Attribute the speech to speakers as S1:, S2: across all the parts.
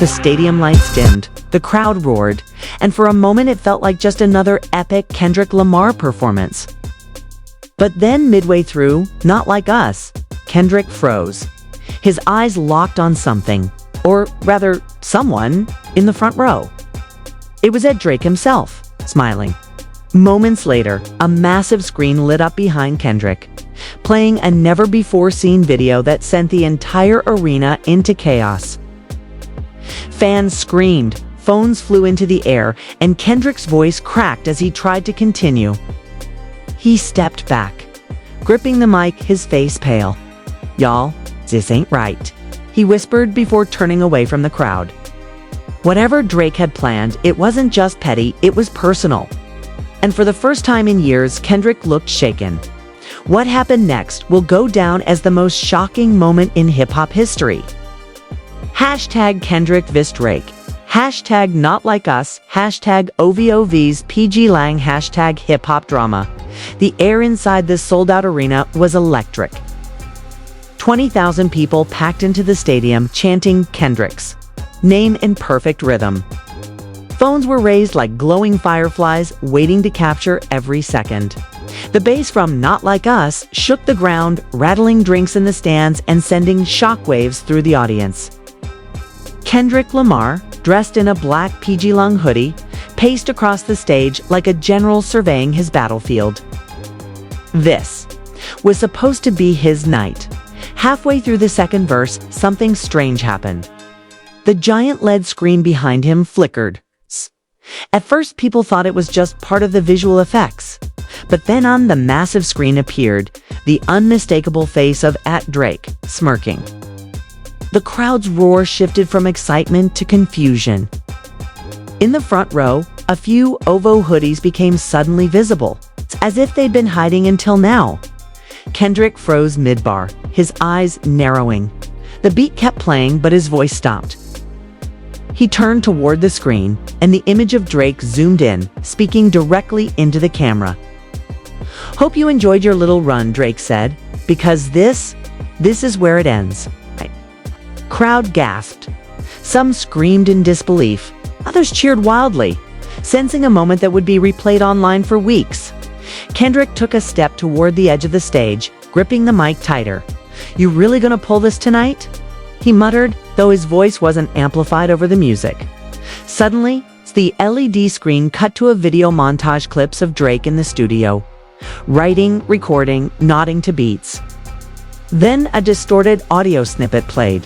S1: The stadium lights dimmed, the crowd roared, and for a moment it felt like just another epic Kendrick Lamar performance. But then midway through, Not Like Us, Kendrick froze. His eyes locked on something, or rather, someone, in the front row. It was Drake himself, smiling. Moments later, a massive screen lit up behind Kendrick, playing a never-before-seen video that sent the entire arena into chaos. Fans screamed, phones flew into the air, and Kendrick's voice cracked as he tried to continue. He stepped back, gripping the mic, his face pale. "Y'all, this ain't right," he whispered before turning away from the crowd. Whatever Drake had planned, it wasn't just petty, it was personal. And for the first time in years, Kendrick looked shaken. What happened next will go down as the most shocking moment in hip-hop history. Hashtag Kendrick vs. Drake. Hashtag Not Like Us. Hashtag OVOVs PG Lang. Hashtag hip-hop drama. The air inside this sold-out arena was electric. 20,000 people packed into the stadium chanting Kendrick's name in perfect rhythm. Phones were raised like glowing fireflies, waiting to capture every second. The bass from Not Like Us shook the ground, rattling drinks in the stands and sending shockwaves through the audience. Kendrick Lamar, dressed in a black PG Lang hoodie, paced across the stage like a general surveying his battlefield. This was supposed to be his night. Halfway through the second verse, something strange happened. The giant LED screen behind him flickered. At first, people thought it was just part of the visual effects. But then on the massive screen appeared the unmistakable face of Drake, smirking. The crowd's roar shifted from excitement to confusion. In the front row, a few OVO hoodies became suddenly visible, as if they'd been hiding until now. Kendrick froze mid-bar, his eyes narrowing. The beat kept playing, but his voice stopped. He turned toward the screen, and the image of Drake zoomed in, speaking directly into the camera. "Hope you enjoyed your little run," Drake said, "because this is where it ends." Crowd gasped. Some screamed in disbelief. Others cheered wildly, sensing a moment that would be replayed online for weeks. Kendrick took a step toward the edge of the stage, gripping the mic tighter. "You really gonna pull this tonight?" he muttered, though his voice wasn't amplified over the music. Suddenly, the LED screen cut to a video montage clips of Drake in the studio, writing, recording, nodding to beats. Then a distorted audio snippet played.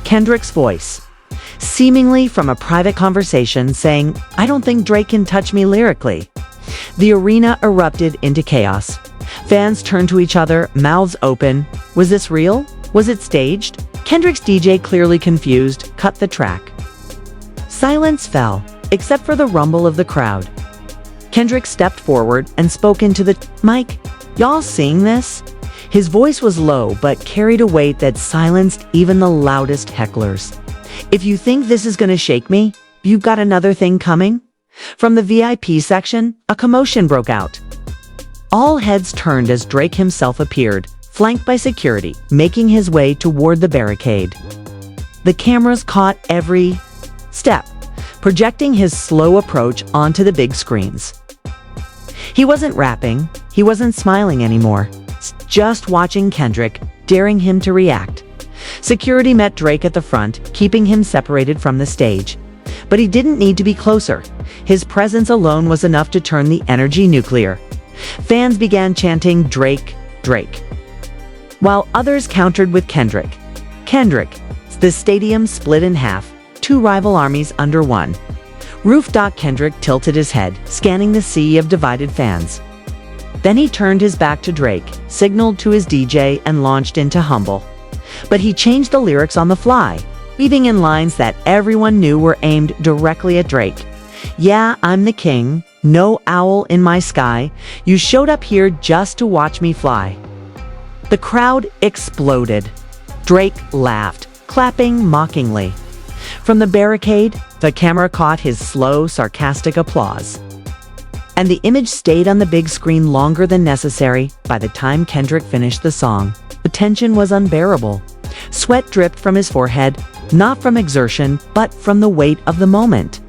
S1: Kendrick's voice, seemingly from a private conversation, saying, "I don't think Drake can touch me lyrically." The arena erupted into chaos. Fans turned to each other, mouths open. Was this real? Was it staged? Kendrick's DJ, clearly confused, cut the track. Silence fell, except for the rumble of the crowd. Kendrick stepped forward and spoke into the mic. "Y'all seeing this?" His voice was low but carried a weight that silenced even the loudest hecklers. "If you think this is gonna shake me, you've got another thing coming." From the VIP section, a commotion broke out. All heads turned as Drake himself appeared, flanked by security, making his way toward the barricade. The cameras caught every step, projecting his slow approach onto the big screens. He wasn't rapping, he wasn't smiling anymore, just watching Kendrick, daring him to react. Security met Drake at the front, keeping him separated from the stage. But he didn't need to be closer. His presence alone was enough to turn the energy nuclear. Fans began chanting Drake, Drake, while others countered with Kendrick, Kendrick. The stadium split in half, two rival armies under one. Kendrick tilted his head, scanning the sea of divided fans. Then he turned his back to Drake, signaled to his DJ, and launched into Humble. But he changed the lyrics on the fly, weaving in lines that everyone knew were aimed directly at Drake. "Yeah, I'm the king, no owl in my sky. You showed up here just to watch me fly." The crowd exploded. Drake laughed, clapping mockingly. From the barricade, the camera caught his slow, sarcastic applause. And the image stayed on the big screen longer than necessary. By the time Kendrick finished the song, the tension was unbearable. Sweat dripped from his forehead, not from exertion, but from the weight of the moment.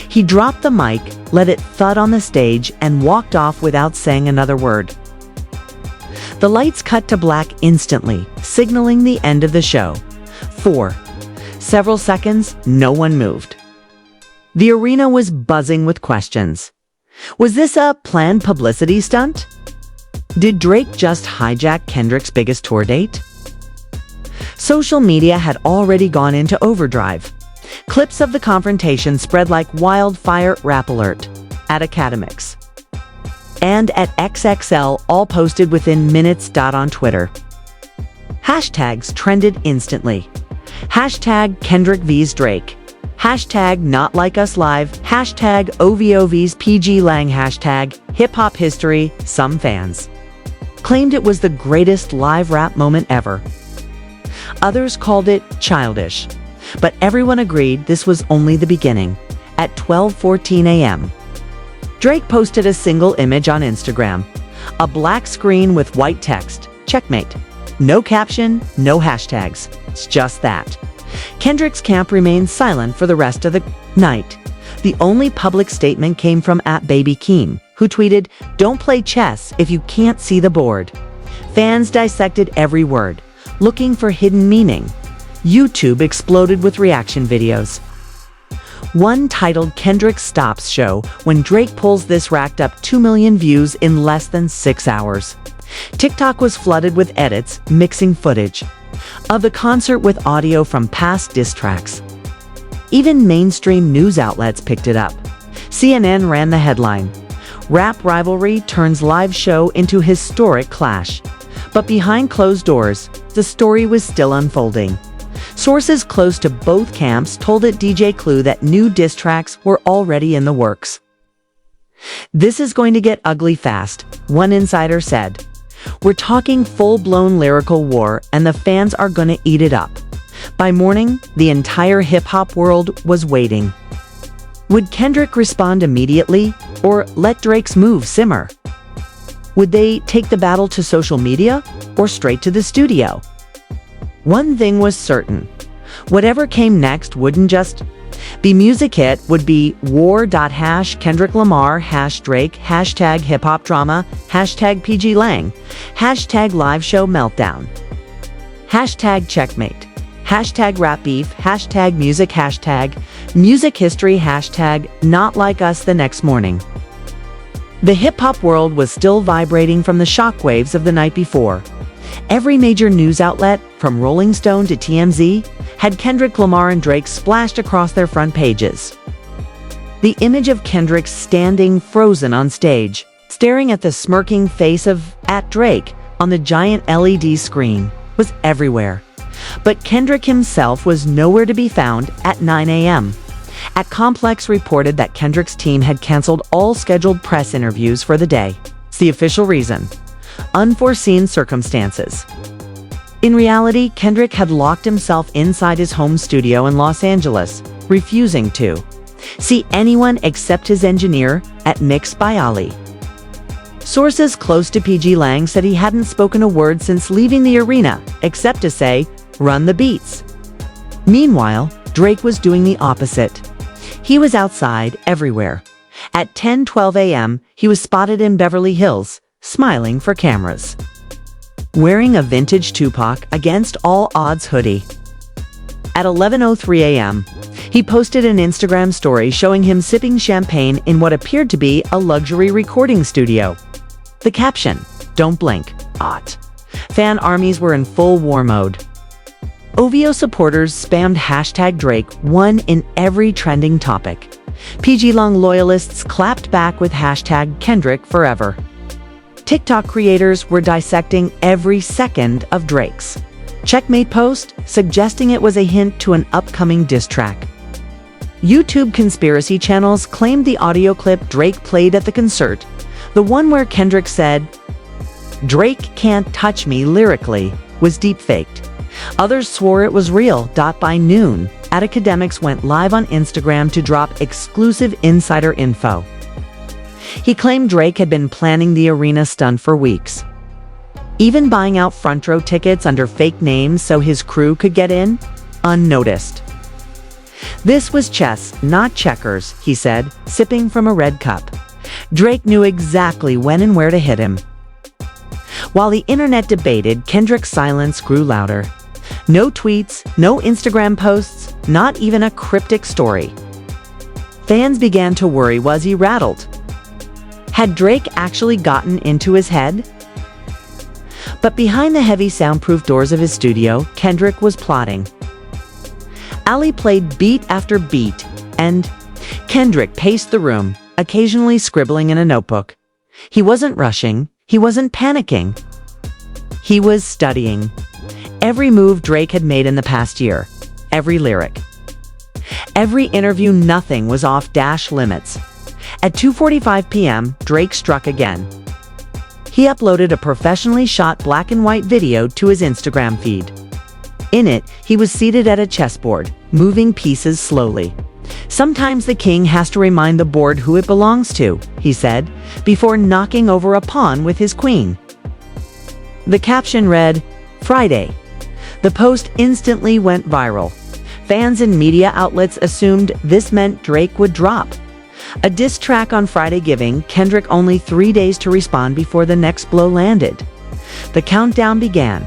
S1: He dropped the mic, let it thud on the stage, and walked off without saying another word. The lights cut to black instantly, signaling the end of the show. For several seconds, no one moved. The arena was buzzing with questions. Was this a planned publicity stunt? Did Drake just hijack Kendrick's biggest tour date? Social media had already gone into overdrive. Clips of the confrontation spread like wildfire. Rap alert at Academics and at XXL, all posted within minutes. On Twitter, hashtags trended instantly. Hashtag Kendrick vs Drake. Hashtag Not Like Us Live. Hashtag OVOVs PG Lang. Hashtag Hip Hop History. Some fans claimed it was the greatest live rap moment ever. Others called it childish. But everyone agreed this was only the beginning. At 12:14 a.m., Drake posted a single image on Instagram. A black screen with white text. Checkmate. No caption, no hashtags. It's just that. Kendrick's camp remained silent for the rest of the night. The only public statement came from @BabyKeem, who tweeted, "Don't play chess if you can't see the board." Fans dissected every word, looking for hidden meaning. YouTube exploded with reaction videos. One titled "Kendrick Stops Show When Drake Pulls This" racked up 2 million views in less than 6 hours. TikTok was flooded with edits, mixing footage of the concert with audio from past diss tracks. Even mainstream news outlets picked it up. CNN ran the headline, "Rap Rivalry Turns Live Show into Historic Clash." But behind closed doors, the story was still unfolding. Sources close to both camps told DJ Clue that new diss tracks were already in the works. "This is going to get ugly fast," one insider said. "We're talking full-blown lyrical war, and the fans are gonna eat it up." By morning, the entire hip-hop world was waiting. Would Kendrick respond immediately, or let Drake's move simmer? Would they take the battle to social media, or straight to the studio? One thing was certain. Whatever came next wouldn't just be music hit, would be war. Kendrick Lamar, #Drake, hashtag hip hop drama, hashtag PG Lang, hashtag live show meltdown, hashtag checkmate, hashtag rap beef, hashtag music history, hashtag not like us the next morning. The hip hop world was still vibrating from the shockwaves of the night before. Every major news outlet, from Rolling Stone to TMZ, had Kendrick Lamar and Drake splashed across their front pages. The image of Kendrick standing frozen on stage, staring at the smirking face of @Drake on the giant LED screen, was everywhere. But Kendrick himself was nowhere to be found at 9 a.m. Complex reported that Kendrick's team had canceled all scheduled press interviews for the day. It's the official reason: unforeseen circumstances. In reality, Kendrick had locked himself inside his home studio in Los Angeles, refusing to see anyone except his engineer at Mix by Ali. Sources close to PG Lang said he hadn't spoken a word since leaving the arena, except to say, "Run the beats." Meanwhile, Drake was doing the opposite. He was outside, everywhere. At 10:12 a.m., he was spotted in Beverly Hills, smiling for cameras, wearing a vintage Tupac Against All Odds hoodie. At 11:03 a.m., he posted an Instagram story showing him sipping champagne in what appeared to be a luxury recording studio. The caption, "Don't blink, ot." Fan armies were in full war mode. OVO supporters spammed hashtag Drake won in every trending topic. PG Lang loyalists clapped back with hashtag Kendrick forever. TikTok creators were dissecting every second of Drake's checkmate post, suggesting it was a hint to an upcoming diss track. YouTube conspiracy channels claimed the audio clip Drake played at the concert, the one where Kendrick said, "Drake can't touch me" lyrically, was deepfaked. Others swore it was real. By noon, Academics went live on Instagram to drop exclusive insider info. He claimed Drake had been planning the arena stunt for weeks, even buying out front row tickets under fake names so his crew could get in, unnoticed. "This was chess, not checkers," he said, sipping from a red cup. Drake knew exactly when and where to hit him. While the internet debated, Kendrick's silence grew louder. No tweets, no Instagram posts, not even a cryptic story. Fans began to worry, was he rattled? Had Drake actually gotten into his head? But behind the heavy soundproof doors of his studio, Kendrick was plotting. Ali played beat after beat, and Kendrick paced the room, occasionally scribbling in a notebook. He wasn't rushing, he wasn't panicking. He was studying every move Drake had made in the past year, every lyric, every interview. Nothing was off limits. At 2:45 p.m., Drake struck again. He uploaded a professionally shot black and white video to his Instagram feed. In it, he was seated at a chessboard, moving pieces slowly. "Sometimes the king has to remind the board who it belongs to," he said, before knocking over a pawn with his queen. The caption read, "Friday." The post instantly went viral. Fans and media outlets assumed this meant Drake would drop a diss track on Friday, giving Kendrick only 3 days to respond before the next blow landed. The countdown began.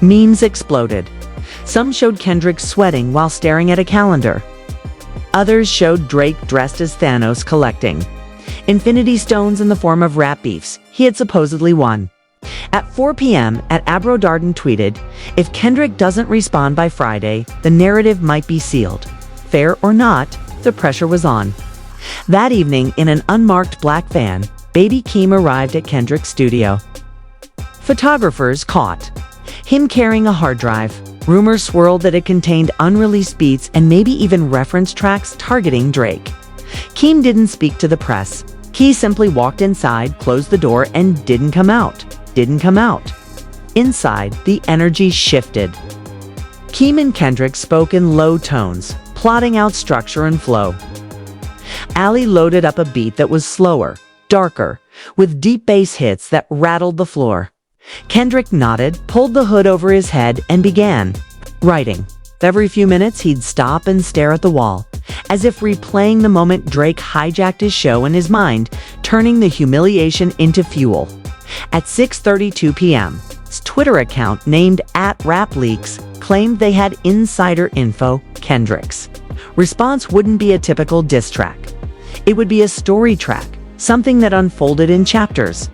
S1: Memes exploded. Some showed Kendrick sweating while staring at a calendar. Others showed Drake dressed as Thanos collecting infinity stones in the form of rap beefs he had supposedly won. At 4 p.m., Abro Darden tweeted, "If Kendrick doesn't respond by Friday, the narrative might be sealed. Fair or not, the pressure was on." That evening, in an unmarked black van, Baby Keem arrived at Kendrick's studio. Photographers caught him carrying a hard drive. Rumors swirled that it contained unreleased beats and maybe even reference tracks targeting Drake. Keem didn't speak to the press. He simply walked inside, closed the door, and didn't come out. Inside, the energy shifted. Keem and Kendrick spoke in low tones, plotting out structure and flow. Ali loaded up a beat that was slower, darker, with deep bass hits that rattled the floor. Kendrick nodded, pulled the hood over his head, and began writing. Every few minutes, he'd stop and stare at the wall, as if replaying the moment Drake hijacked his show in his mind, turning the humiliation into fuel. At 6:32 p.m., his Twitter account, named @RapLeaks, claimed they had insider info. Kendrick's response wouldn't be a typical diss track. It would be a story track, something that unfolded in chapters.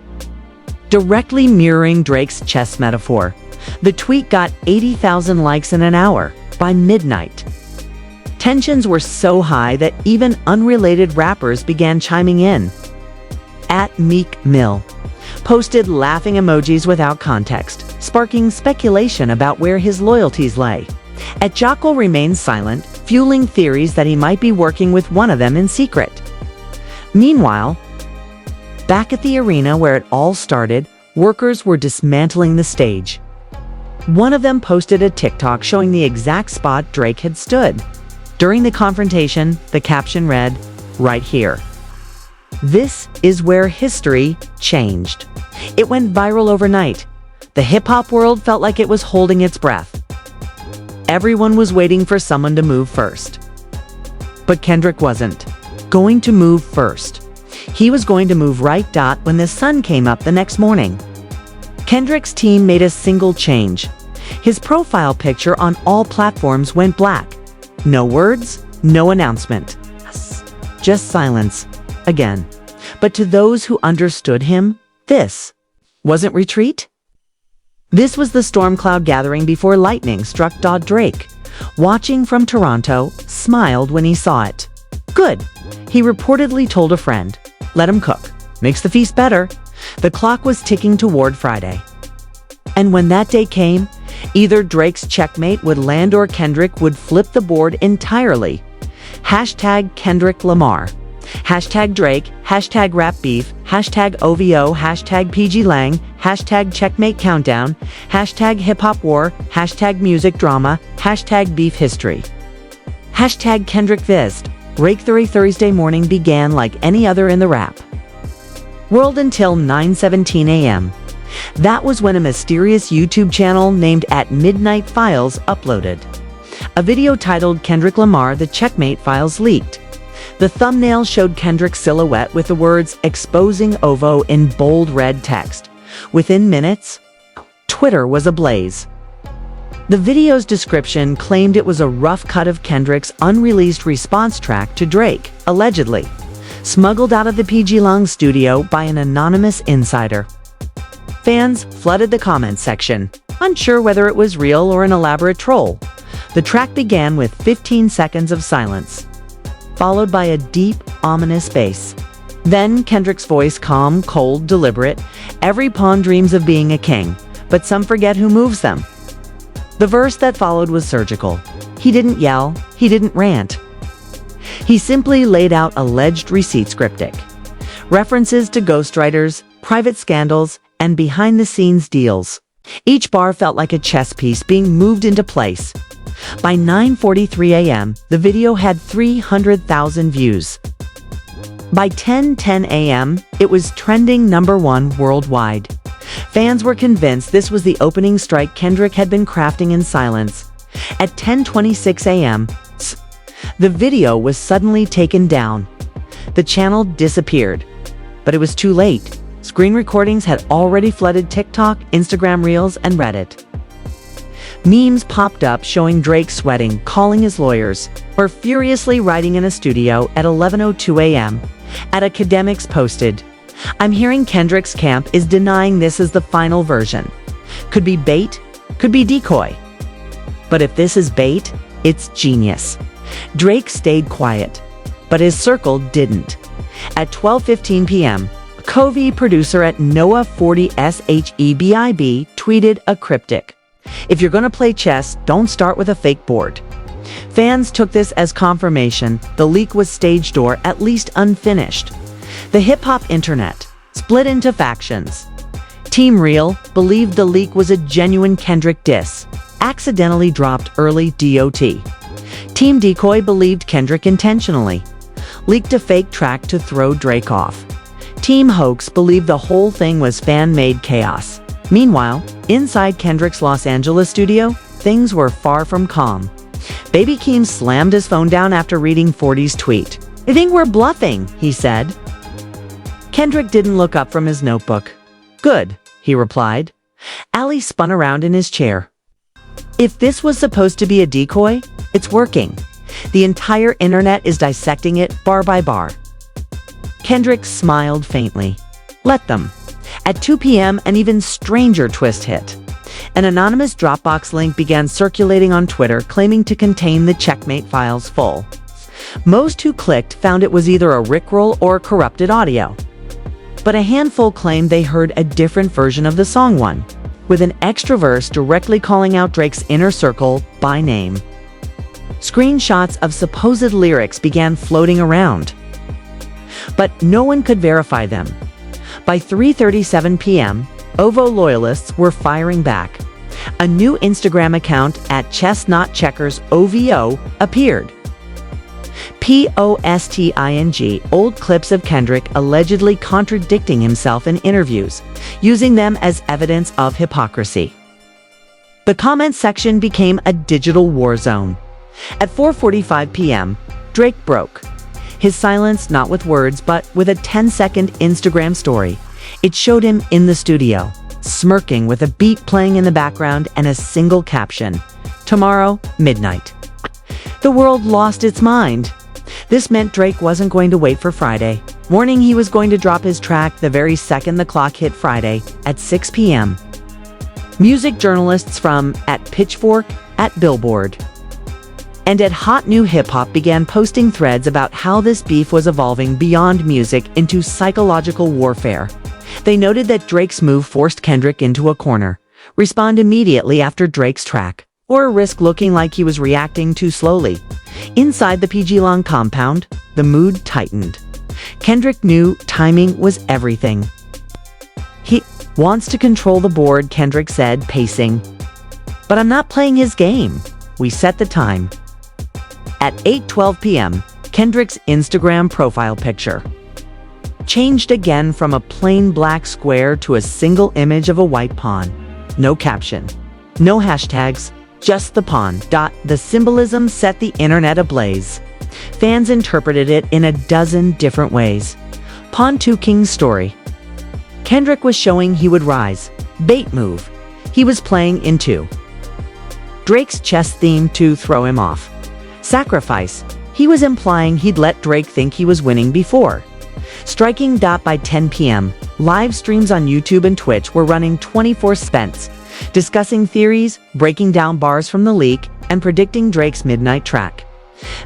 S1: Directly mirroring Drake's chess metaphor, the tweet got 80,000 likes in an hour. By midnight, tensions were so high that even unrelated rappers began chiming in. @Meek Mill posted laughing emojis without context, sparking speculation about where his loyalties lay. Jackal remained silent, fueling theories that he might be working with one of them in secret. Meanwhile, back at the arena where it all started, workers were dismantling the stage. One of them posted a TikTok showing the exact spot Drake had stood. During the confrontation, the caption read, "Right here." This is where history changed. It went viral overnight. The hip-hop world felt like it was holding its breath. Everyone was waiting for someone to move first. But Kendrick wasn't going to move first. He was going to move right when the sun came up the next morning. Kendrick's team made a single change. His profile picture on all platforms went black. No words, no announcement. Just silence. Again. But to those who understood him, this wasn't retreat. This was the storm cloud gathering before lightning struck. Drake, watching from Toronto, smiled when he saw it. "Good," he reportedly told a friend. "Let him cook. Makes the feast better." The clock was ticking toward Friday. And when that day came, either Drake's checkmate would land or Kendrick would flip the board entirely. #Kendrick Lamar. #Drake. #rap beef. #OVO. #PG Lang. #checkmate countdown. #hip hop war. #music drama. #beef history. #Kendrick Vist. Rake Thursday morning began like any other in the rap whirled until 9:17 a.m. That was when a mysterious YouTube channel named At Midnight Files uploaded. A video titled Kendrick Lamar, The Checkmate Files leaked. The thumbnail showed Kendrick's silhouette with the words "Exposing OVO" in bold red text. Within minutes, Twitter was ablaze. The video's description claimed it was a rough cut of Kendrick's unreleased response track to Drake, allegedly smuggled out of the PG Long studio by an anonymous insider. Fans flooded the comments section, unsure whether it was real or an elaborate troll. The track began with 15 seconds of silence, followed by a deep, ominous bass. Then Kendrick's voice, calm, cold, deliberate. Every pawn dreams of being a king, but some forget who moves them. The verse that followed was surgical. He didn't yell, he didn't rant. He simply laid out alleged receipts cryptic. References to ghostwriters, private scandals, and behind-the-scenes deals. Each bar felt like a chess piece being moved into place. By 9:43 a.m., the video had 300,000 views. By 10:10 a.m., it was trending #1 worldwide. Fans were convinced this was the opening strike Kendrick had been crafting in silence. At 10:26 a.m., the video was suddenly taken down. The channel disappeared. But it was too late. Screen recordings had already flooded TikTok, Instagram Reels, and Reddit. Memes popped up showing Drake sweating, calling his lawyers, or furiously writing in a studio at 11:02 a.m. Academics posted, "I'm hearing Kendrick's camp is denying this is the final version. Could be bait, could be decoy. But if this is bait, it's genius." Drake stayed quiet, but his circle didn't. At 12:15 p.m., Covey, producer at Noah 40 SHEBIB, tweeted a cryptic, "If you're gonna play chess, don't start with a fake board." Fans took this as confirmation the leak was staged or at least unfinished. The hip-hop internet split into factions. Team Real believed the leak was a genuine Kendrick diss, accidentally dropped early DOT. Team Decoy believed Kendrick intentionally leaked a fake track to throw Drake off. Team Hoax believed the whole thing was fan-made chaos. Meanwhile, inside Kendrick's Los Angeles studio, things were far from calm. Baby Keem slammed his phone down after reading 40's tweet. "I think we're bluffing," he said. Kendrick didn't look up from his notebook. "Good," he replied. Ali spun around in his chair. "If this was supposed to be a decoy, it's working. The entire internet is dissecting it bar by bar." Kendrick smiled faintly. "Let them." At 2 p.m., an even stranger twist hit. An anonymous Dropbox link began circulating on Twitter claiming to contain the Checkmate files full. Most who clicked found it was either a rickroll or corrupted audio. But a handful claimed they heard a different version of the song one, with an extra verse directly calling out Drake's inner circle by name. Screenshots of supposed lyrics began floating around, but no one could verify them. By 3:37 p.m., OVO loyalists were firing back. A new Instagram account at Chestnut Checkers OVO appeared. posting old clips of Kendrick allegedly contradicting himself in interviews, using them as evidence of hypocrisy. The comment section became a digital war zone. At 4:45 p.m., Drake broke. His silence not with words, but with a 10-second Instagram story. It showed him in the studio, smirking with a beat playing in the background and a single caption, "Tomorrow, midnight." The world lost its mind. This meant Drake wasn't going to wait for Friday, warning he was going to drop his track the very second the clock hit Friday at 6 p.m. Music journalists from @Pitchfork, @Billboard, and @Hot New Hip Hop began posting threads about how this beef was evolving beyond music into psychological warfare. They noted that Drake's move forced Kendrick into a corner. Respond immediately after Drake's track, or risk looking like he was reacting too slowly. Inside the PG Long compound, the mood tightened. Kendrick knew timing was everything. "He wants to control the board," Kendrick said, pacing. "But I'm not playing his game." We set the time. At 8:12 p.m., Kendrick's Instagram profile picture. changed again from a plain black square to a single image of a white pawn. No caption, no hashtags, just the pawn. The symbolism set the internet ablaze. Fans interpreted it in a dozen different ways. Pawn to King story. Kendrick was showing he would rise. Bait move. He was playing into Drake's chess theme to throw him off. Sacrifice. He was implying he'd let Drake think he was winning before. Striking. By 10 p.m., live streams on YouTube and Twitch were running 24/7, discussing theories, breaking down bars from the leak, and predicting Drake's midnight track.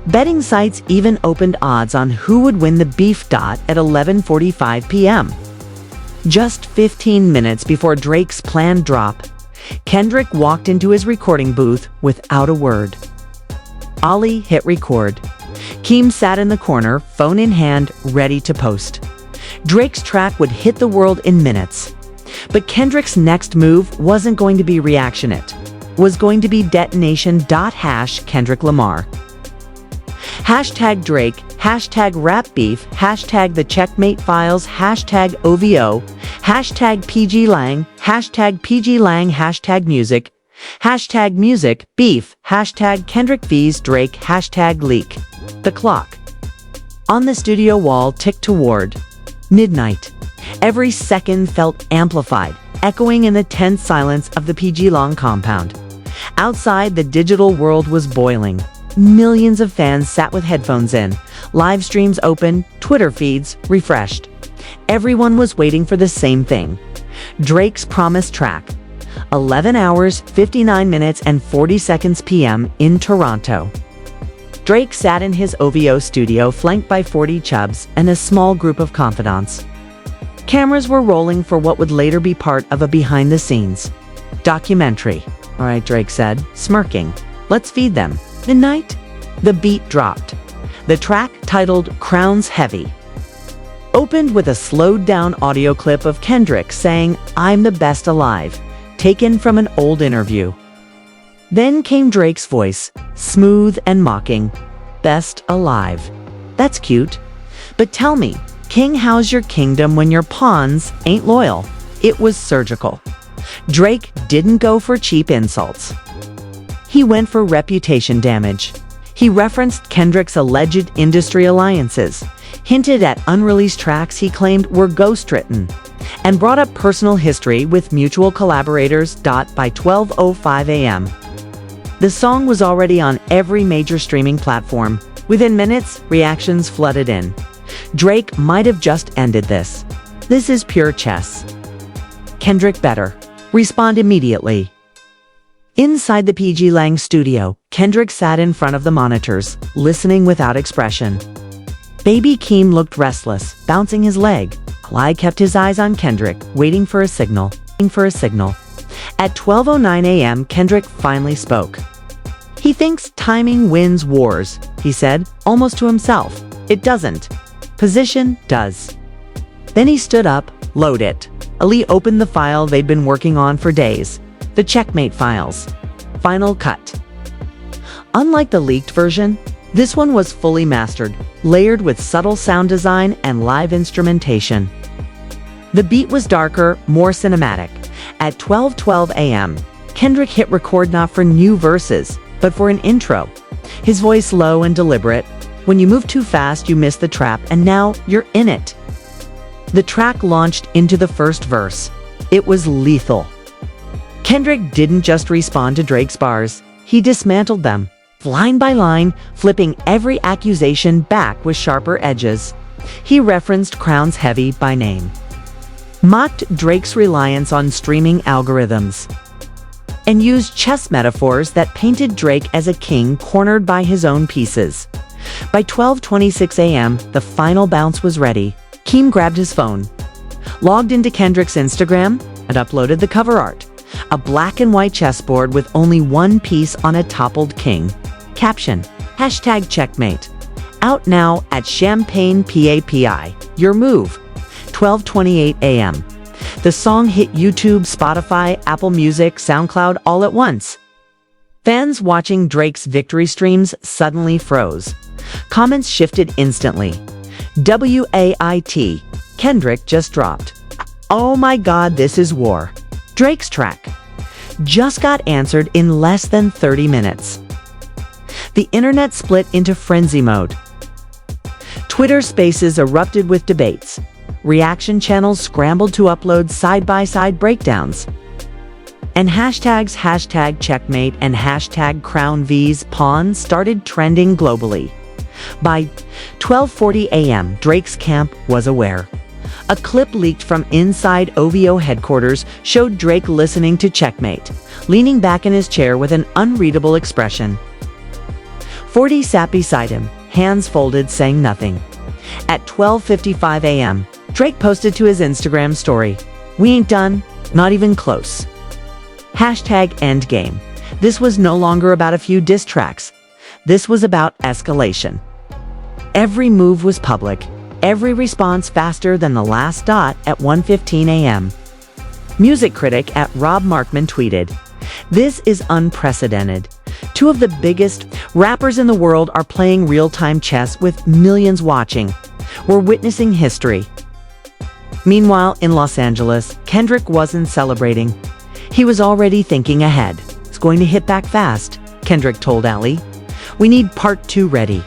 S1: Betting sites even opened odds on who would win the beef. At 11:45 p.m. Just 15 minutes before Drake's planned drop, Kendrick walked into his recording booth without a word. Ali hit record. Keem sat in the corner, phone in hand, ready to post. Drake's track would hit the world in minutes. But Kendrick's next move wasn't going to be reactionate. Was going to be detonation. Kendrick Lamar. Hashtag Drake, hashtag rap beef, hashtag the checkmate files, hashtag OVO, hashtag PG Lang, hashtag PG Lang, hashtag music beef, hashtag Kendrick vs Drake, hashtag leak. The clock on the studio wall ticked toward midnight. Every second felt amplified, echoing in the tense silence of the PG Lang compound. Outside, the digital world was boiling. Millions of fans sat with headphones in, live streams open, Twitter feeds refreshed. Everyone was waiting for the same thing. Drake's promised track. 11 hours, 59 minutes, and 40 seconds p.m. in Toronto. Drake sat in his OVO studio flanked by 40 chubs and a small group of confidants. Cameras were rolling for what would later be part of a behind-the-scenes documentary. "All right," Drake said, smirking. "Let's feed them." Midnight, the beat dropped. The track, titled Crown's Heavy, opened with a slowed-down audio clip of Kendrick saying, "I'm the best alive," taken from an old interview. Then came Drake's voice, smooth and mocking. "Best alive. That's cute. But tell me, King, how's your kingdom when your pawns ain't loyal?" It was surgical. Drake didn't go for cheap insults. He went for reputation damage. He referenced Kendrick's alleged industry alliances, hinted at unreleased tracks he claimed were ghost-written, and brought up personal history with mutual collaborators. By 12:05 a.m., the song was already on every major streaming platform. Within minutes, reactions flooded in. Drake might have just ended this. This is pure chess. Kendrick better respond immediately. Inside the PG Lang studio, Kendrick sat in front of the monitors, listening without expression. Baby Keem looked restless, bouncing his leg. Ali kept his eyes on Kendrick, waiting for a signal. At 12:09 a.m., Kendrick finally spoke. "He thinks timing wins wars," he said, almost to himself. "It doesn't. Position does." Then he stood up, "Load it." Ali opened the file they'd been working on for days. The checkmate files. Final cut. Unlike the leaked version, this one was fully mastered, layered with subtle sound design and live instrumentation. The beat was darker, more cinematic. At 12:12 a.m., Kendrick hit record not for new verses, but for an intro. His voice low and deliberate. "When you move too fast, you miss the trap, and now you're in it." The track launched into the first verse. It was lethal. Kendrick didn't just respond to Drake's bars, he dismantled them, line by line, flipping every accusation back with sharper edges. He referenced Crown's Heavy by name, mocked Drake's reliance on streaming algorithms, and used chess metaphors that painted Drake as a king cornered by his own pieces. By 12:26 a.m., the final bounce was ready. Keem grabbed his phone, logged into Kendrick's Instagram, and uploaded the cover art. A black and white chessboard with only one piece on a toppled king. Caption, hashtag checkmate. Out now at Champagne PAPI. Your move. 12:28 a.m. The song hit YouTube, Spotify, Apple Music, SoundCloud all at once. Fans watching Drake's victory streams suddenly froze. Comments shifted instantly. WAIT. Kendrick just dropped. Oh my god, this is war. Drake's track just got answered in less than 30 minutes. The internet split into frenzy mode. Twitter Spaces erupted with debates. Reaction channels scrambled to upload side-by-side breakdowns. And hashtags #checkmate and #crownv's pawn started trending globally. By 12:40 a.m., Drake's camp was aware. A clip leaked from inside OVO headquarters showed Drake listening to Checkmate, leaning back in his chair with an unreadable expression. 40 sat beside him, hands folded, saying nothing. At 12:55 a.m., Drake posted to his Instagram story, "We ain't done, not even close." #endgame. This was no longer about a few diss tracks. This was about escalation. Every move was public, every response faster than the last dot at 1:15 a.m. Music critic at Rob Markman tweeted, "This is unprecedented. Two of the biggest rappers in the world are playing real-time chess with millions watching. We're witnessing history." Meanwhile, in Los Angeles, Kendrick wasn't celebrating. He was already thinking ahead. "It's going to hit back fast," Kendrick told Ali. "We need part 2 ready."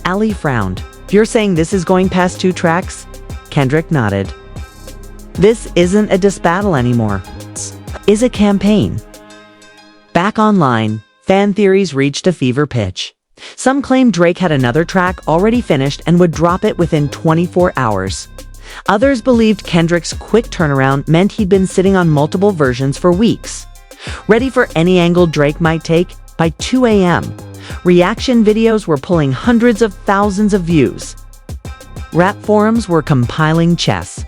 S1: Ali frowned. "You're saying this is going past 2 tracks?" Kendrick nodded. "This isn't a diss battle anymore. It's a campaign." Back online, fan theories reached a fever pitch. Some claimed Drake had another track already finished and would drop it within 24 hours. Others believed Kendrick's quick turnaround meant he'd been sitting on multiple versions for weeks. Ready for any angle Drake might take, by 2 a.m., reaction videos were pulling hundreds of thousands of views. Rap forums were compiling chess,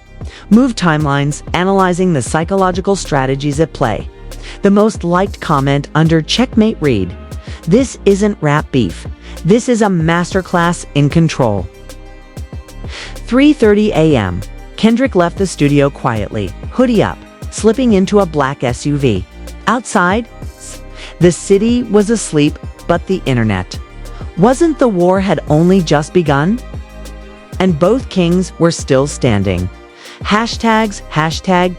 S1: move timelines, analyzing the psychological strategies at play. The most liked comment under Checkmate read, "This isn't rap beef. This is a masterclass in control." 3:30 a.m. Kendrick left the studio quietly, hoodie up, slipping into a black SUV. Outside, the city was asleep, but the internet. Wasn't the war had only just begun? And both kings were still standing. Hashtags,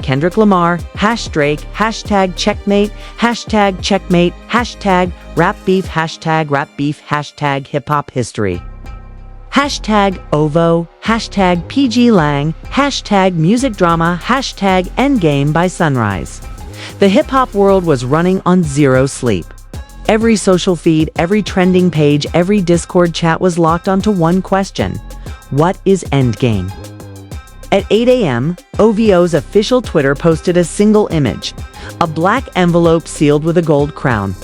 S1: #Kendrick Lamar, #Drake, #checkmate, #checkmate, #rap beef, #rap beef, #hip-hop history. #OVO, #PG Lang, #music drama, #endgame by sunrise. The hip-hop world was running on zero sleep. Every social feed, every trending page, every Discord chat was locked onto one question: what is endgame? At 8 a.m., OVO's official Twitter posted a single image, a black envelope sealed with a gold crown.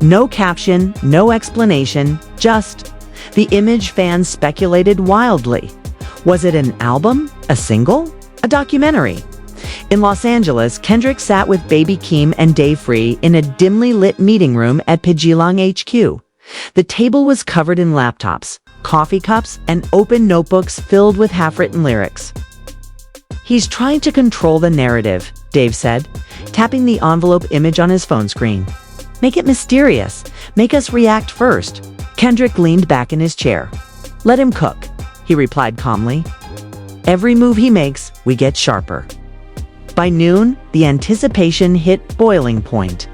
S1: No caption, no explanation, just the image. Fans speculated wildly. Was it an album? A single? A documentary? In Los Angeles, Kendrick sat with Baby Keem and Dave Free in a dimly lit meeting room at Pijilang HQ. The table was covered in laptops, coffee cups, and open notebooks filled with half-written lyrics. "He's trying to control the narrative," Dave said, tapping the envelope image on his phone screen. "Make it mysterious. Make us react first." Kendrick leaned back in his chair. "Let him cook," he replied calmly. "Every move he makes, we get sharper." By noon, the anticipation hit boiling point.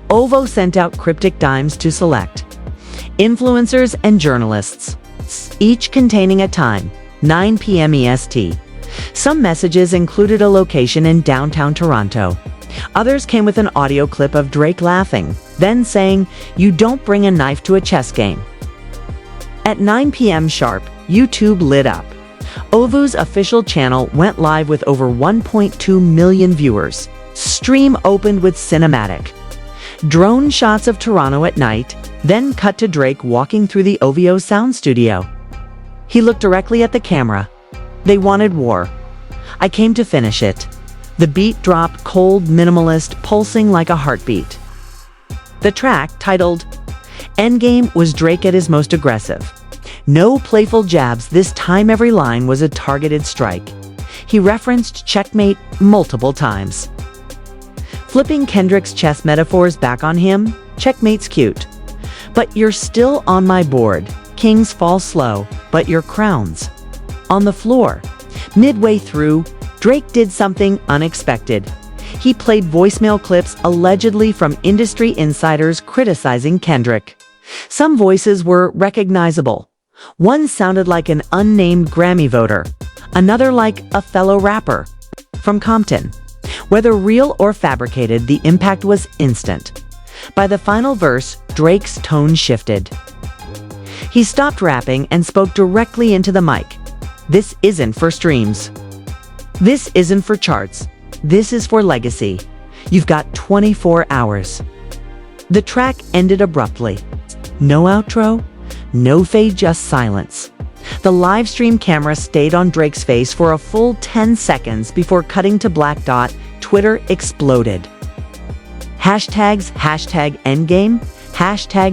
S1: OVO sent out cryptic dimes to select influencers and journalists, each containing a time, 9 p.m. EST. Some messages included a location in downtown Toronto. Others came with an audio clip of Drake laughing, then saying, "You don't bring a knife to a chess game." At 9 p.m. sharp, YouTube lit up. OVO's official channel went live with over 1.2 million viewers. Stream opened with cinematic drone shots of Toronto at night, then cut to Drake walking through the OVO sound studio. He looked directly at the camera. "They wanted war. I came to finish it." The beat dropped, cold, minimalist, pulsing like a heartbeat. The track, titled Endgame, was Drake at his most aggressive. No playful jabs, this time every line was a targeted strike. He referenced checkmate multiple times. Flipping Kendrick's chess metaphors back on him, checkmate's cute. But you're still on my board. Kings fall slow, but your crowns On the floor, midway through, Drake did something unexpected. He played voicemail clips allegedly from industry insiders criticizing Kendrick. Some voices were recognizable. One sounded like an unnamed Grammy voter, another like a fellow rapper from Compton. Whether real or fabricated, the impact was instant. By the final verse, Drake's tone shifted. He stopped rapping and spoke directly into the mic. "This isn't for streams. This isn't for charts. This is for legacy. You've got 24 hours." The track ended abruptly. No outro, no fade, just silence. The live stream camera stayed on Drake's face for a full 10 seconds before cutting to black dot. Twitter exploded. Hashtags #endgame,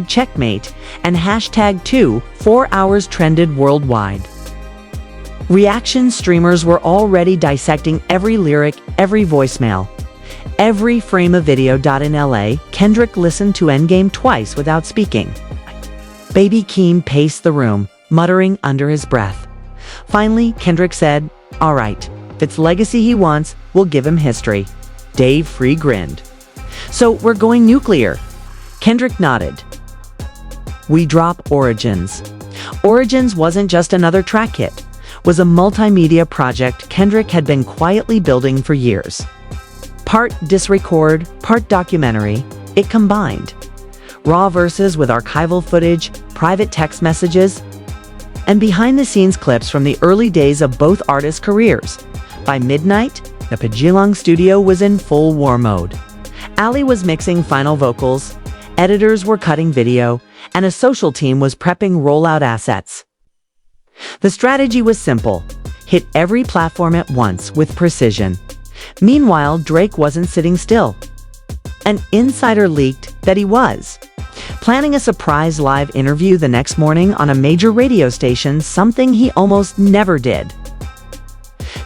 S1: #checkmate, and #2 4 hours trended worldwide. Reaction streamers were already dissecting every lyric, every voicemail, every frame of video. In LA, Kendrick listened to Endgame twice without speaking. Baby Keem paced the room, muttering under his breath. Finally, Kendrick said, "All right, if it's legacy he wants, we'll give him history." Dave Free grinned. "So we're going nuclear?" Kendrick nodded. We drop Origins. Origins wasn't just another track hit, was a multimedia project Kendrick had been quietly building for years. Part disc-record, part documentary, it combined raw verses with archival footage, private text messages, and behind-the-scenes clips from the early days of both artists' careers. By midnight, the Pajilong studio was in full war mode. Ali was mixing final vocals, editors were cutting video, and a social team was prepping rollout assets. The strategy was simple: hit every platform at once with precision. Meanwhile, Drake wasn't sitting still. An insider leaked that he was planning a surprise live interview the next morning on a major radio station, something he almost never did.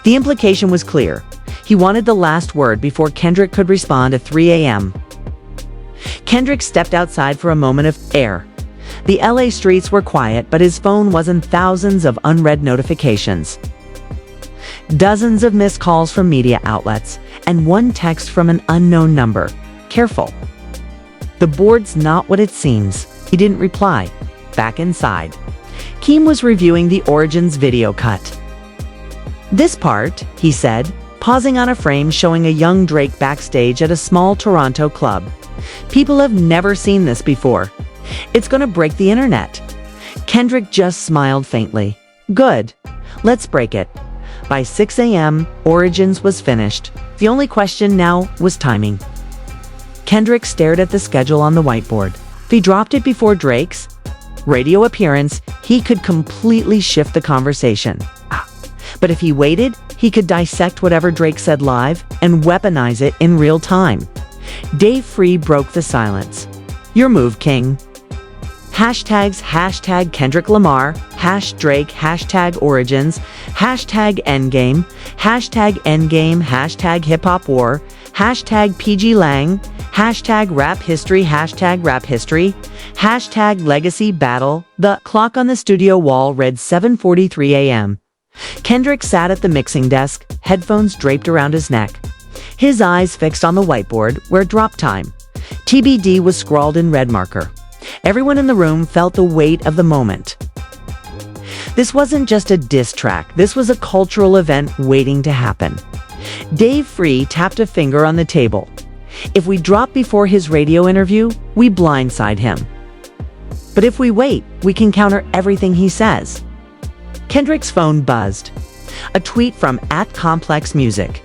S1: The implication was clear. He wanted the last word before Kendrick could respond at 3 a.m. Kendrick stepped outside for a moment of air. The LA streets were quiet, but his phone was in thousands of unread notifications. Dozens of missed calls from media outlets, and one text from an unknown number. "Careful. The board's not what it seems." He didn't reply. Back inside, Keem was reviewing the Origins video cut. "This part," he said, pausing on a frame showing a young Drake backstage at a small Toronto club. "People have never seen this before. It's gonna break the internet." Kendrick just smiled faintly. "Good. Let's break it." By 6 a.m., Origins was finished. The only question now was timing. Kendrick stared at the schedule on the whiteboard. If he dropped it before Drake's radio appearance, he could completely shift the conversation. But if he waited, he could dissect whatever Drake said live and weaponize it in real time. Dave Free broke the silence. "Your move, King." Hashtags #Kendrick Lamar, #Drake, #Origins, #endgame, #endgame, #hip-hop war, #PG Lang, #rap history, #rap history, #legacy battle. The clock on the studio wall read 7:43 a.m. Kendrick sat at the mixing desk, headphones draped around his neck. His eyes fixed on the whiteboard, where drop time, TBD, was scrawled in red marker. Everyone in the room felt the weight of the moment. This wasn't just a diss track, this was a cultural event waiting to happen. Dave Free tapped a finger on the table. If we drop before his radio interview, we blindside him. But if we wait, we can counter everything he says. Kendrick's phone buzzed. A tweet from @ComplexMusic.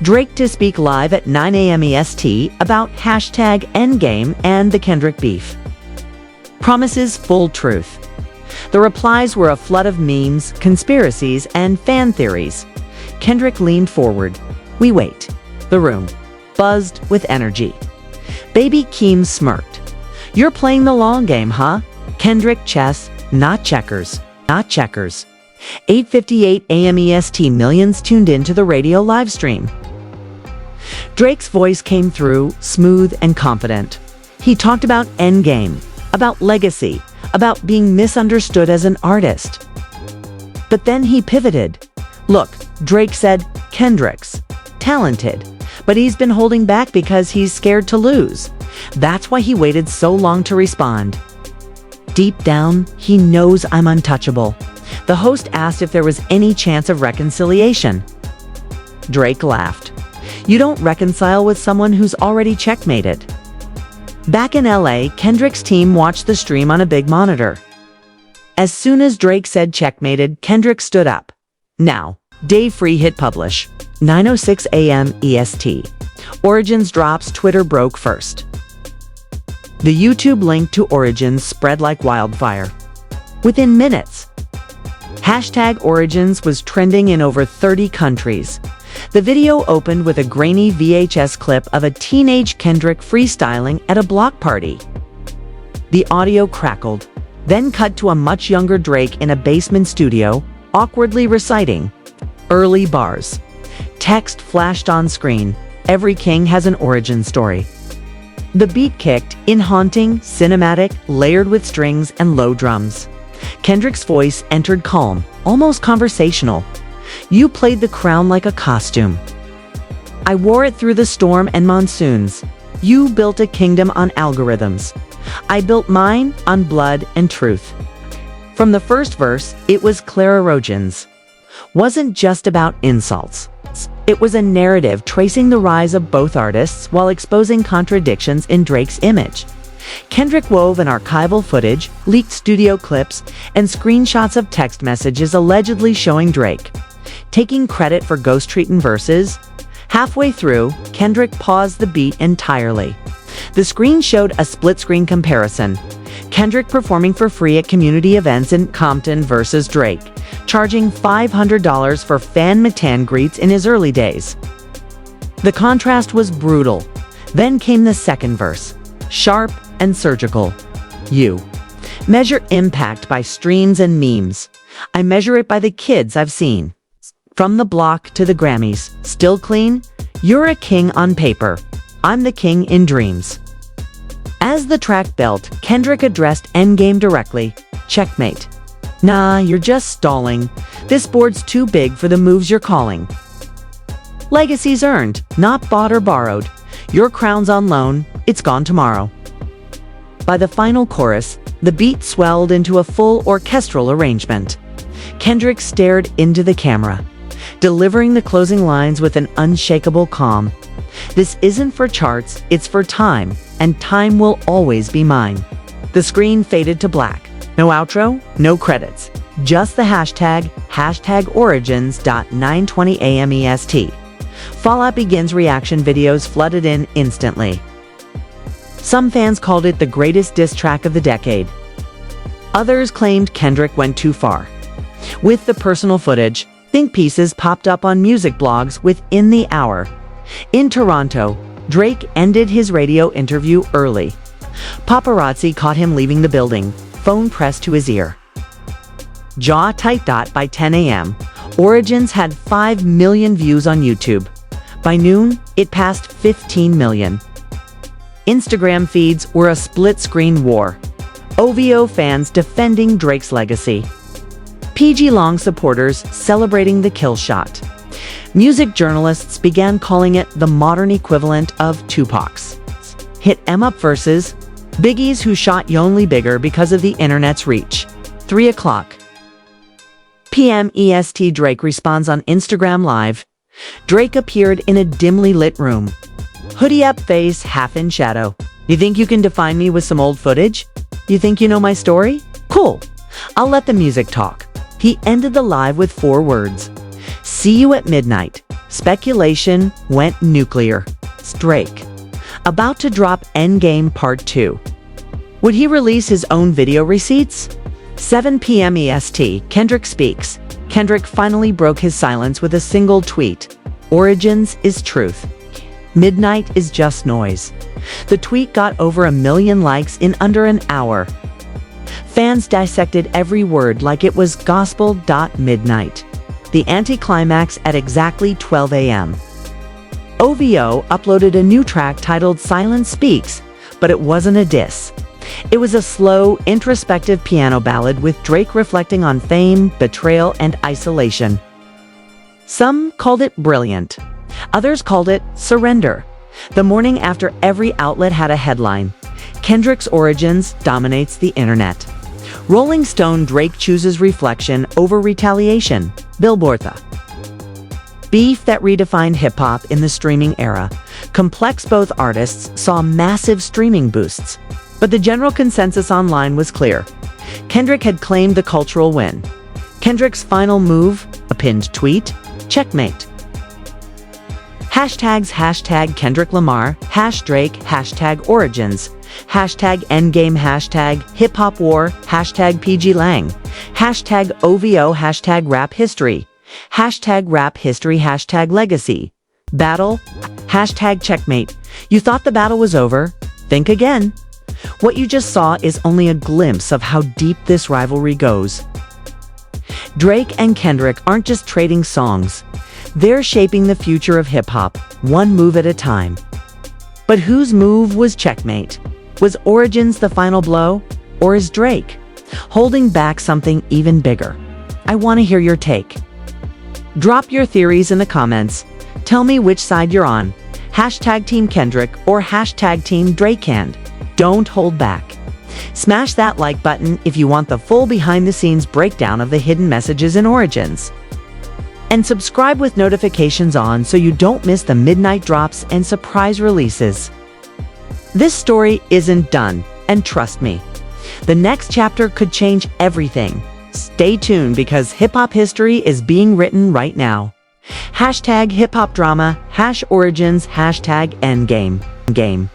S1: Drake to speak live at 9 a.m. EST about #endgame and the Kendrick beef. Promises full truth. The replies were a flood of memes, conspiracies, and fan theories. Kendrick leaned forward. We wait. The room buzzed with energy. Baby Keem smirked. "You're playing the long game, huh? Kendrick, chess, not checkers. Not checkers." 8:58 a.m. EST, millions tuned in to the radio live stream. Drake's voice came through, smooth and confident. He talked about endgame, about legacy, about being misunderstood as an artist. But then he pivoted. Look, Drake said, Kendrick's talented, but he's been holding back because he's scared to lose. That's why he waited so long to respond. Deep down, he knows I'm untouchable. The host asked if there was any chance of reconciliation. Drake laughed. You don't reconcile with someone who's already checkmated. Back in LA, Kendrick's team watched the stream on a big monitor. As soon as Drake said checkmated, Kendrick stood up. Now, day free hit publish. 9:06 a.m. EST. Origins drops, Twitter broke first. The YouTube link to Origins spread like wildfire. Within minutes, hashtag Origins was trending in over 30 countries. The video opened with a grainy VHS clip of a teenage Kendrick freestyling at a block party. The audio crackled, then cut to a much younger Drake in a basement studio, awkwardly reciting early bars. Text flashed on screen. Every king has an origin story. The beat kicked in, haunting, cinematic, layered with strings and low drums. Kendrick's voice entered calm, almost conversational. You played the crown like a costume. I wore it through the storm and monsoons. You built a kingdom on algorithms. I built mine on blood and truth. From the first verse, it was clear Origins wasn't just about insults. It was a narrative tracing the rise of both artists while exposing contradictions in Drake's image. Kendrick wove in archival footage, leaked studio clips, and screenshots of text messages allegedly showing Drake taking credit for ghost-treating verses. Halfway through, Kendrick paused the beat entirely. The screen showed a split-screen comparison. Kendrick performing for free at community events in Compton versus Drake, charging $500 for fan meet and greets in his early days. The contrast was brutal. Then came the second verse, sharp and surgical. You measure impact by streams and memes. I measure it by the kids I've seen. From the block to the Grammys, still clean? You're a king on paper. I'm the king in dreams. As the track built, Kendrick addressed Endgame directly. Checkmate. Nah, you're just stalling. This board's too big for the moves you're calling. Legacy's earned, not bought or borrowed. Your crown's on loan, it's gone tomorrow. By the final chorus, the beat swelled into a full orchestral arrangement. Kendrick stared into the camera, delivering the closing lines with an unshakable calm. This isn't for charts, it's for time, and time will always be mine. The screen faded to black. No outro, no credits. Just the hashtag Origins.920 AM EST. Fallout Begins reaction videos flooded in instantly. Some fans called it the greatest diss track of the decade. Others claimed Kendrick went too far. With the personal footage, think pieces popped up on music blogs within the hour. In Toronto, Drake ended his radio interview early. Paparazzi caught him leaving the building, phone pressed to his ear. Jaw tight. By 10 a.m., Origins had 5 million views on YouTube. By noon, it passed 15 million. Instagram feeds were a split-screen war. OVO fans defending Drake's legacy. PG Long supporters celebrating the kill shot. Music journalists began calling it the modern equivalent of Tupac's hit 'em up verses, Biggie's Who Shot You Only Bigger because of the internet's reach. 3 o'clock p.m. EST. Drake responds on Instagram Live. Drake appeared in a dimly lit room. Hoodie up, face half in shadow. You think you can define me with some old footage? You think you know my story? Cool. I'll let the music talk. He ended the live with 4 words. See you at midnight. Speculation went nuclear. Drake. About to drop Endgame Part 2. Would he release his own video receipts? 7 p.m. EST. Kendrick speaks. Kendrick finally broke his silence with a single tweet. Origins is truth. Midnight is just noise. The tweet got over 1 million likes in under an hour. Fans dissected every word like it was gospel. Midnight. The anticlimax at exactly 12 a.m. OVO uploaded a new track titled Silence Speaks, but it wasn't a diss. It was a slow, introspective piano ballad with Drake reflecting on fame, betrayal, and isolation. Some called it brilliant. Others called it surrender. The morning after every outlet had a headline, Kendrick's origins dominates the internet. Rolling Stone: Drake chooses reflection over retaliation. Billboard: beef that redefined hip-hop in the streaming era. Complex: both artists saw massive streaming boosts. But the general consensus online was clear. Kendrick had claimed the cultural win. Kendrick's final move, a pinned tweet, checkmate. Hashtags: hashtag Kendrick Lamar, #Drake, hashtag origins, hashtag endgame, hashtag hip hop war, hashtag PG Lang, hashtag OVO, hashtag rap history, hashtag rap history, hashtag legacy. Battle, hashtag checkmate. You thought the battle was over? Think again. What you just saw is only a glimpse of how deep this rivalry goes. Drake and Kendrick aren't just trading songs. They're shaping the future of hip-hop, one move at a time. But whose move was checkmate? Was Origins the final blow? Or is Drake holding back something even bigger? I want to hear your take. Drop your theories in the comments. Tell me which side you're on. Hashtag Team Kendrick or hashtag Team Drake. And don't hold back. Smash that like button if you want the full behind-the-scenes breakdown of the hidden messages in Origins. And subscribe with notifications on so you don't miss the midnight drops and surprise releases. This story isn't done, and trust me, the next chapter could change everything. Stay tuned because hip-hop history is being written right now. Hashtag hip-hop drama, #origins, hashtag endgame.